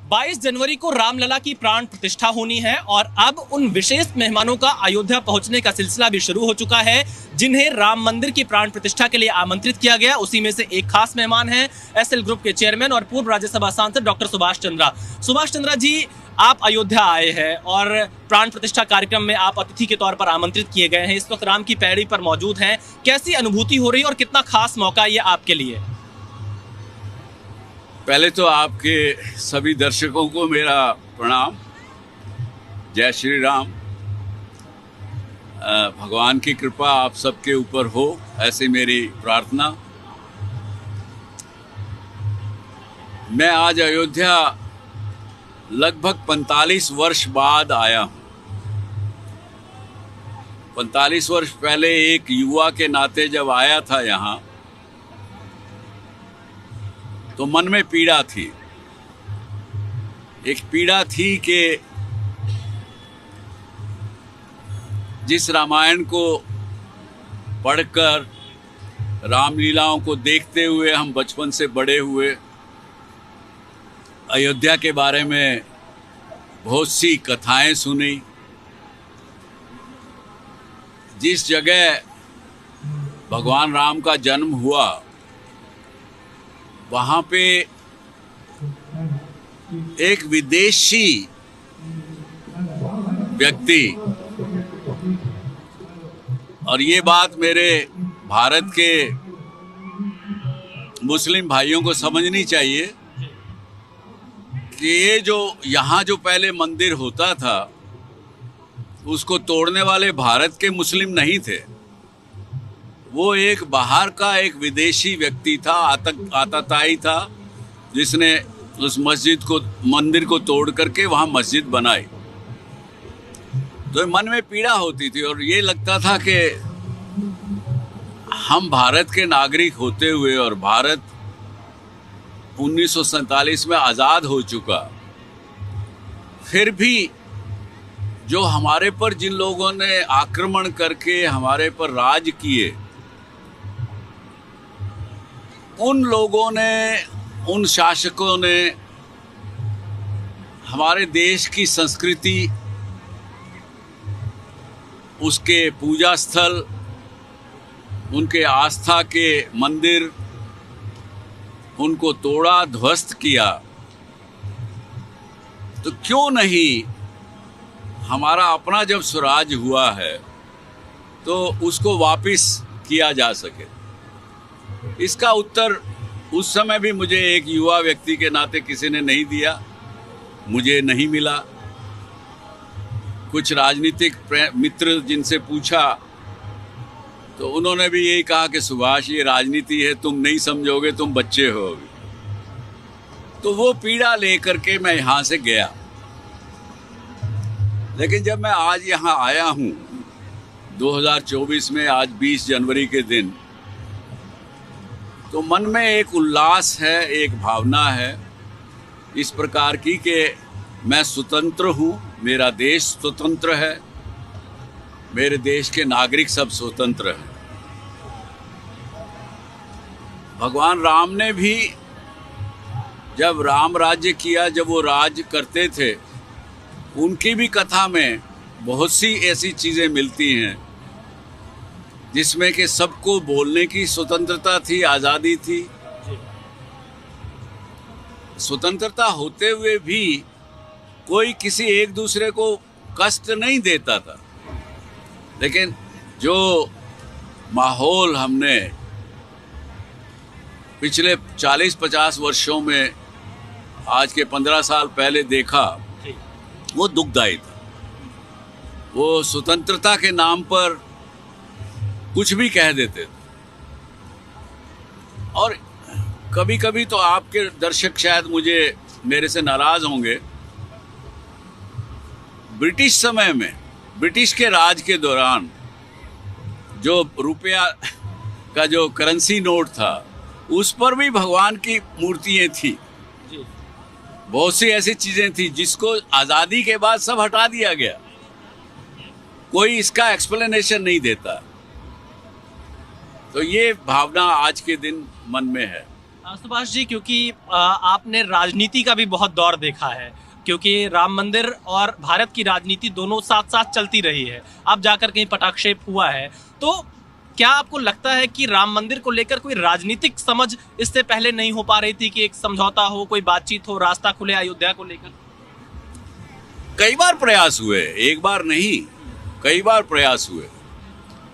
22 जनवरी को रामलला की प्राण प्रतिष्ठा होनी है और अब उन विशेष मेहमानों का अयोध्या पहुंचने का सिलसिला भी शुरू हो चुका है, जिन्हें राम मंदिर की प्राण प्रतिष्ठा के लिए आमंत्रित किया गया। उसी में से एक खास मेहमान हैं एसएल ग्रुप के चेयरमैन और पूर्व राज्यसभा सांसद डॉक्टर सुभाष चंद्रा। सुभाष चंद्रा जी, आप अयोध्या आए हैं और प्राण प्रतिष्ठा कार्यक्रम में आप अतिथि के तौर पर आमंत्रित किए गए हैं। इस वक्त राम की पैड़ी पर मौजूद हैं। कैसी अनुभूति हो रही है और कितना खास मौका ये आपके लिए? पहले तो आपके सभी दर्शकों को मेरा प्रणाम। जय श्री राम। भगवान की कृपा आप सबके ऊपर हो, ऐसी मेरी प्रार्थना। मैं आज अयोध्या लगभग 45 वर्ष बाद आया हूँ। 45 वर्ष पहले एक युवा के नाते जब आया था यहाँ, तो मन में पीड़ा थी। एक पीड़ा थी कि जिस रामायण को पढ़कर, रामलीलाओं को देखते हुए हम बचपन से बड़े हुए, अयोध्या के बारे में बहुत सी कथाएं सुनी, जिस जगह भगवान राम का जन्म हुआ वहाँ पे एक विदेशी व्यक्ति, और ये बात मेरे भारत के मुस्लिम भाइयों को समझनी चाहिए कि ये जो यहाँ जो पहले मंदिर होता था, उसको तोड़ने वाले भारत के मुस्लिम नहीं थे। वो एक बाहर का एक विदेशी व्यक्ति था, आतताई था, जिसने उस मंदिर को तोड़ करके वहाँ मस्जिद बनाई। तो मन में पीड़ा होती थी और ये लगता था कि हम भारत के नागरिक होते हुए, और भारत 1947 में आज़ाद हो चुका, फिर भी जो हमारे पर जिन लोगों ने आक्रमण करके हमारे पर राज किए, उन लोगों ने, उन शासकों ने हमारे देश की संस्कृति, उसके पूजा स्थल, उनके आस्था के मंदिर, उनको तोड़ा, ध्वस्त किया। तो क्यों नहीं हमारा अपना जब स्वराज हुआ है तो उसको वापस किया जा सके? इसका उत्तर उस समय भी मुझे एक युवा व्यक्ति के नाते किसी ने नहीं दिया, मुझे नहीं मिला। कुछ राजनीतिक मित्र जिनसे पूछा तो उन्होंने भी यही कहा कि सुभाष, ये राजनीति है, तुम नहीं समझोगे, तुम बच्चे हो अभी। तो वो पीड़ा लेकर के मैं यहाँ से गया। लेकिन जब मैं आज यहाँ आया हूँ 2024 में, आज 20 जनवरी के दिन, तो मन में एक उल्लास है, एक भावना है इस प्रकार की कि मैं स्वतंत्र हूँ, मेरा देश स्वतंत्र है, मेरे देश के नागरिक सब स्वतंत्र हैं। भगवान राम ने भी जब राम राज्य किया, जब वो राज करते थे, उनकी भी कथा में बहुत सी ऐसी चीज़ें मिलती हैं जिसमें कि सबको बोलने की स्वतंत्रता थी, आज़ादी थी। स्वतंत्रता होते हुए भी कोई किसी एक दूसरे को कष्ट नहीं देता था। लेकिन जो माहौल हमने पिछले 40-50 वर्षों में, आज के 15 साल पहले देखा, वो दुखदायी था। वो स्वतंत्रता के नाम पर कुछ भी कह देते थे। और कभी कभी तो आपके दर्शक शायद मेरे से नाराज होंगे, ब्रिटिश समय में, ब्रिटिश के राज के दौरान जो रुपया का जो करेंसी नोट था, उस पर भी भगवान की मूर्तियाँ थी। बहुत सी ऐसी चीज़ें थी जिसको आज़ादी के बाद सब हटा दिया गया। कोई इसका एक्सप्लेनेशन नहीं देता। तो ये भावना आज के दिन मन में है। सुभाष जी, क्योंकि आपने राजनीति का भी बहुत दौर देखा है, क्योंकि राम मंदिर और भारत की राजनीति दोनों साथ साथ चलती रही है, अब जाकर कहीं पटाक्षेप हुआ है, तो क्या आपको लगता है कि राम मंदिर को लेकर कोई राजनीतिक समझ इससे पहले नहीं हो पा रही थी कि एक समझौता हो, कोई बातचीत हो, रास्ता खुले अयोध्या को लेकर? कई बार प्रयास हुए, एक बार नहीं, कई बार प्रयास हुए।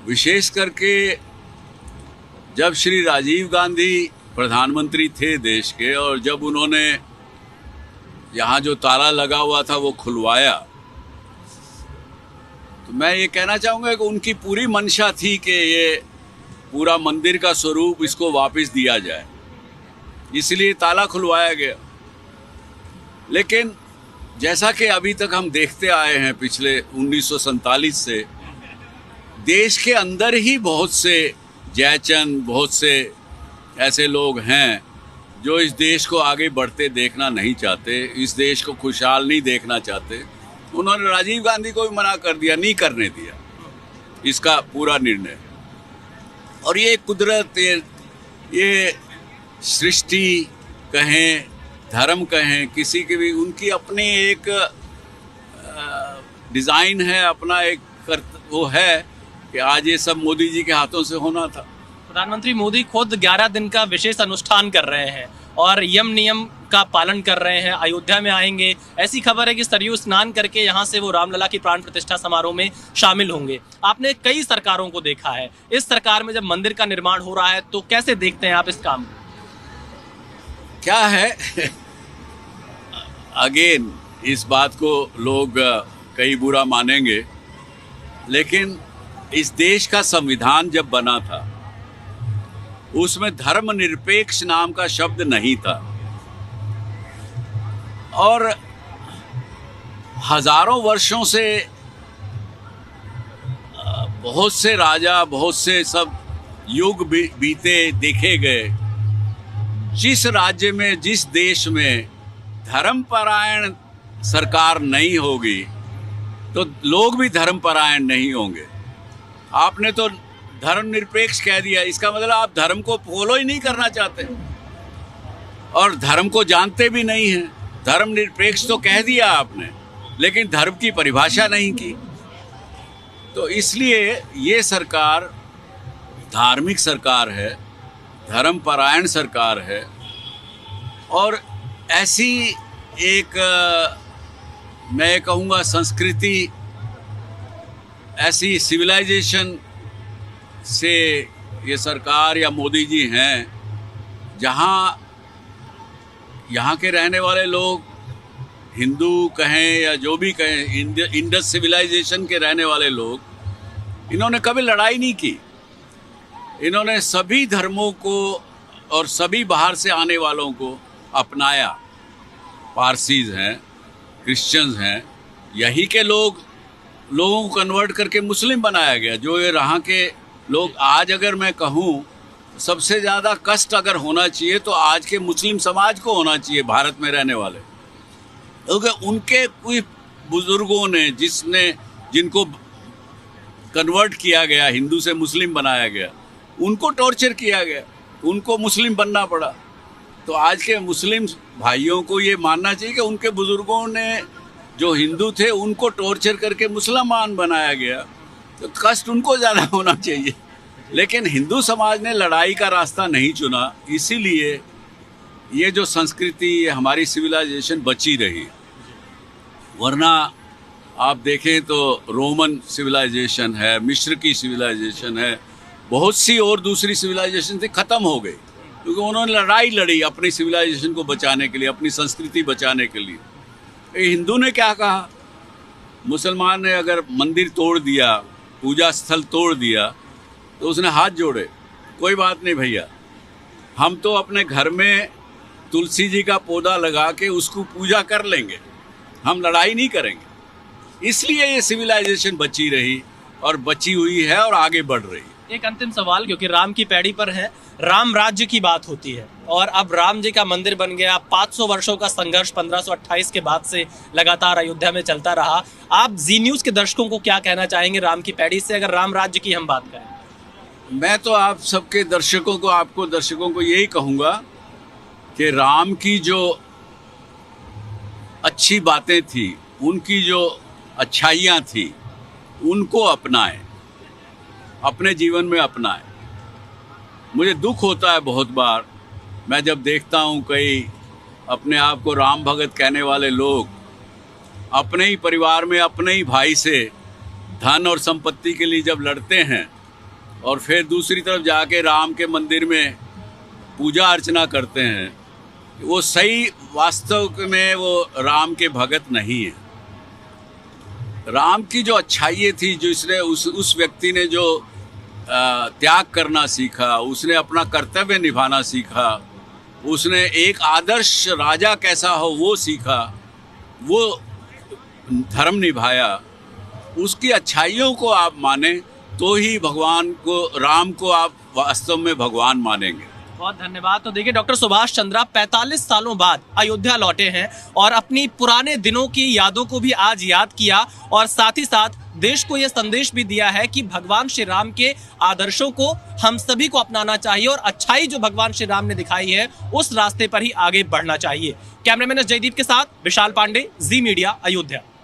विशेष करके जब श्री राजीव गांधी प्रधानमंत्री थे देश के, और जब उन्होंने यहाँ जो ताला लगा हुआ था वो खुलवाया, तो मैं ये कहना चाहूँगा कि उनकी पूरी मंशा थी कि ये पूरा मंदिर का स्वरूप इसको वापस दिया जाए, इसलिए ताला खुलवाया गया। लेकिन जैसा कि अभी तक हम देखते आए हैं पिछले 1947 से, देश के अंदर ही बहुत से जयचंद, बहुत से ऐसे लोग हैं जो इस देश को आगे बढ़ते देखना नहीं चाहते, इस देश को खुशहाल नहीं देखना चाहते। उन्होंने राजीव गांधी को भी मना कर दिया, नहीं करने दिया इसका पूरा निर्णय। और ये कुदरत, ये सृष्टि कहें, धर्म कहें, किसी की भी उनकी अपनी एक डिज़ाइन है, अपना एक वो है कि आज ये सब मोदी जी के हाथों से होना था। प्रधानमंत्री मोदी खुद 11 दिन का विशेष अनुष्ठान कर रहे हैं और यम नियम का पालन कर रहे हैं, अयोध्या में आएंगे। ऐसी खबर है कि सरयू स्नान करके यहाँ से वो रामलला की प्राण प्रतिष्ठा समारोह में शामिल होंगे। आपने कई सरकारों को देखा है, इस सरकार में जब मंदिर का निर्माण हो रहा है तो कैसे देखते हैं आप इस काम को? क्या है अगेन, इस बात को लोग कई बुरा मानेंगे, लेकिन इस देश का संविधान जब बना था उसमें धर्मनिरपेक्ष नाम का शब्द नहीं था, और हजारों वर्षों से बहुत से राजा, बहुत से सब युग बीते, देखे गए। जिस राज्य में, जिस देश में धर्मपरायण सरकार नहीं होगी तो लोग भी धर्मपरायण नहीं होंगे। आपने तो धर्मनिरपेक्ष कह दिया, इसका मतलब आप धर्म को फॉलो ही नहीं करना चाहते और धर्म को जानते भी नहीं हैं। धर्मनिरपेक्ष तो कह दिया आपने, लेकिन धर्म की परिभाषा नहीं की। तो इसलिए ये सरकार धार्मिक सरकार है, धर्मपरायण सरकार है, और ऐसी एक मैं कहूँगा संस्कृति, ऐसी सिविलाइजेशन से ये सरकार या मोदी जी हैं जहाँ यहाँ के रहने वाले लोग हिंदू कहें या जो भी कहें, इंडस सिविलाइजेशन के रहने वाले लोग, इन्होंने कभी लड़ाई नहीं की। इन्होंने सभी धर्मों को और सभी बाहर से आने वालों को अपनाया। पारसीज हैं, क्रिश्चियंस हैं, यही के लोगों को कन्वर्ट करके मुस्लिम बनाया गया। जो ये यहाँ के लोग, आज अगर मैं कहूँ सबसे ज़्यादा कष्ट अगर होना चाहिए तो आज के मुस्लिम समाज को होना चाहिए, भारत में रहने वाले, क्योंकि उनके कोई बुजुर्गों ने जिनको कन्वर्ट किया गया, हिंदू से मुस्लिम बनाया गया, उनको टॉर्चर किया गया, उनको मुस्लिम बनना पड़ा। तो आज के मुस्लिम भाइयों को ये मानना चाहिए कि उनके बुजुर्गों ने जो हिंदू थे उनको टॉर्चर करके मुसलमान बनाया गया, तो कष्ट उनको ज़्यादा होना चाहिए। लेकिन हिंदू समाज ने लड़ाई का रास्ता नहीं चुना, इसीलिए ये जो संस्कृति, हमारी सिविलाइजेशन बची रही। वरना आप देखें तो रोमन सिविलाइजेशन है, मिस्र की सिविलाइजेशन है, बहुत सी और दूसरी सिविलाइजेशन थी, ख़त्म हो गई, क्योंकि उन्होंने लड़ाई लड़ी अपनी सिविलाइजेशन को बचाने के लिए, अपनी संस्कृति बचाने के लिए। हिंदू ने क्या कहा? मुसलमान ने अगर मंदिर तोड़ दिया, पूजा स्थल तोड़ दिया, तो उसने हाथ जोड़े, कोई बात नहीं भैया, हम तो अपने घर में तुलसी जी का पौधा लगा के उसको पूजा कर लेंगे, हम लड़ाई नहीं करेंगे। इसलिए ये सिविलाइजेशन बची रही और बची हुई है और आगे बढ़ रही है। एक अंतिम सवाल, क्योंकि राम की पैड़ी पर है, राम राज्य की बात होती है और अब राम जी का मंदिर बन गया। 500 वर्षों का संघर्ष 1528 के बाद से लगातार अयोध्या में चलता रहा। आप जी न्यूज़ के दर्शकों को क्या कहना चाहेंगे राम की पैड़ी से, अगर राम राज्य की हम बात करें? मैं तो आप सबके दर्शकों को, आपको दर्शकों को यही कहूँगा कि राम की जो अच्छी बातें थी, उनकी जो अच्छाइयाँ थी, उनको अपनाएं, अपने जीवन में अपनाएं। मुझे दुख होता है बहुत बार, मैं जब देखता हूँ कई अपने आप को राम भगत कहने वाले लोग अपने ही परिवार में अपने ही भाई से धन और संपत्ति के लिए जब लड़ते हैं और फिर दूसरी तरफ जाके राम के मंदिर में पूजा अर्चना करते हैं, वो सही वास्तव में वो राम के भगत नहीं है। राम की जो अच्छाइयाँ थी, जो इसने उस व्यक्ति ने जो त्याग करना सीखा, उसने अपना कर्तव्य निभाना सीखा, उसने एक आदर्श राजा कैसा हो वो सीखा, वो धर्म निभाया, उसकी अच्छाइयों को आप माने तो ही भगवान को, राम को आप वास्तव में भगवान मानेंगे। बहुत धन्यवाद। तो देखिए, डॉक्टर सुभाष चंद्रा 45 सालों बाद अयोध्या लौटे हैं और अपनी पुराने दिनों की यादों को भी आज याद किया और साथ ही साथ देश को यह संदेश भी दिया है कि भगवान श्री राम के आदर्शों को हम सभी को अपनाना चाहिए और अच्छाई जो भगवान श्री राम ने दिखाई है उस रास्ते पर ही आगे बढ़ना चाहिए। कैमरामैन जयदीप के साथ विशाल पांडे, जी मीडिया, अयोध्या।